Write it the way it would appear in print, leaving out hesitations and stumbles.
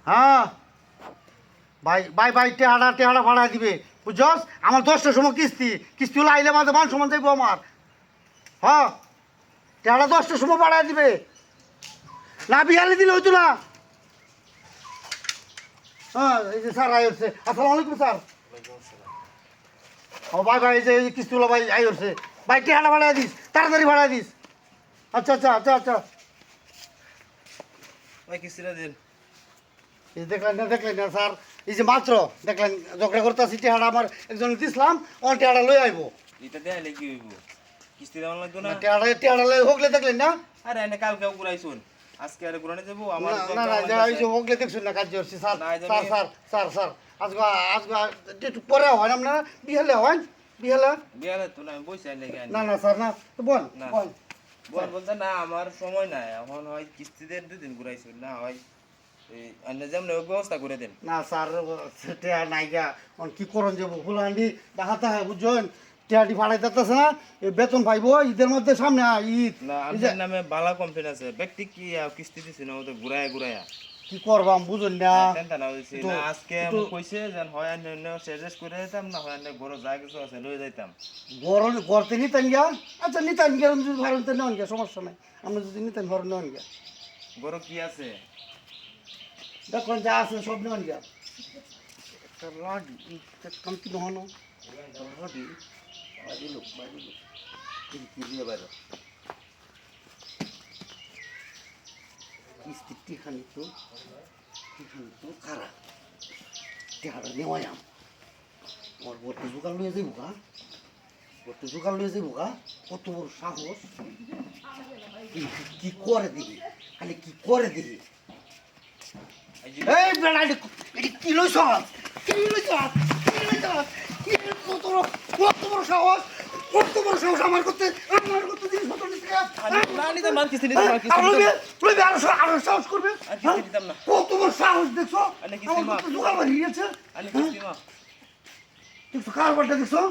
হ্যাঁ ভাই ভাই ভাই টেহাড়া ভাড়া দিবে বুঝছস? আমার 10টার সময় কিস্তি হলে আইলে মাঝে মান সমান যাইবো আমার। হ্যাঁ টেহাড়া 10টার সময় ভাড়া দিবে না, বিহালে দিলে হইতো না। হ্যাঁ এই যে স্যার আই হচ্ছে। আসসালামু আলাইকুম স্যার। ও ভাই ভাই এই যে কিস্তি হলো ভাই আই হচ্ছে। ভাই টেহাড়া ভাড়া দিস, তাড়াতাড়ি ভাড়া দিস। আচ্ছা আচ্ছা আচ্ছা আচ্ছা ভাই কিস্তিটা দিন। এই দেখলেন না স্যার, এই যে মাত্র দেখলেন ঝগড়া করতেছি, টেহাড়া আমার একজন দিছিলাম, অন টেহাড়া লই আইবো। এটা দেয়ালে কি হইব? কিস্তি দেওয়া লাগতো না? টেহাড়া লই হোকলে দেখলেন না? আরে এনে কালকেও ঘুরাইছুন, আজকে আরে ঘুরানে যাবো আমার না না না ওই যে হোকলে দেখছেন না কাজ করছি sir. Sir sir sir sir আজকে আজকে একটু পরে হয় না, বিহালে হয় বিহালে। বিয়ালে তো না, আমি বসে আনলে কেন? না না স্যার না তো বল না। বল। বল বলতে না, আমার সময় নাই এখন। হয় কিস্তি দেন 2 দিন ঘুরাইছুন, না হয় এই আন্না যেমন ব্যবস্থা করে দেন। না স্যার টেহা নাইগা অন কি করন যাবো ফুলান্ডি দেখাতে হয় বুঝছেন? টেহাটি ভাড়াই দিতেছে না, এই বেতন পাইবো ঈদের মধ্যে সামনে ঈদ। না আপনার নামে বালা কমপ্লেন আছে, ব্যক্তি কি কিস্তি দিছে না, ওদের ঘুরায় ঘুরায়া কি করবাম বুঝুন না। টেনটা না হইছে না। আজকে আমি কইছে যেন হয় অন্য শেষ করে দিতাম, না হয় অন্য ঘরে যা কিছু আছে লই যাইতাম। গড়তে নিতেন গিয়া। আচ্ছা নিতেন গিয়া, যদি ভাড়া নিতে নেন গিয়া সমস্যা নাই, আমরা যদি নিতেন ঘর নেন গিয়া। ঘরে কি আছে? দেখুন যা আছে সব নেন গিয়া। একটা লাডি কাম কি নহনো লাডি বাইরে কি দিয়ে বাইরে কিস্তি খানি তো খারাপ টেহাটা নেওয়াই আম ওর বর্তি জোগাড় লয়ে যাইব গা, বর্তি জোগাড় লয়ে যাইব গা। কত বড় সাহস! কি করে দিবি, খালি কি করে দিবি। এই বেড়া কি লইছ, কি লইছ, কি লইছ, কত বড় সাহস, কত বড় সাহস আমার করতে জিনিসপত্র নিতে। না নিতাম না, কিস্তি নিতাম না, কিস্তি আরো সাহস করবে, আর কিস্তি দিতাম না। কত বড় সাহস দেখছো, আরে কিস্তি মা, জোগাড় বাড়িয়ে গেছে। আরে কিস্তি মা দেখছো কারবারটা দেখছো।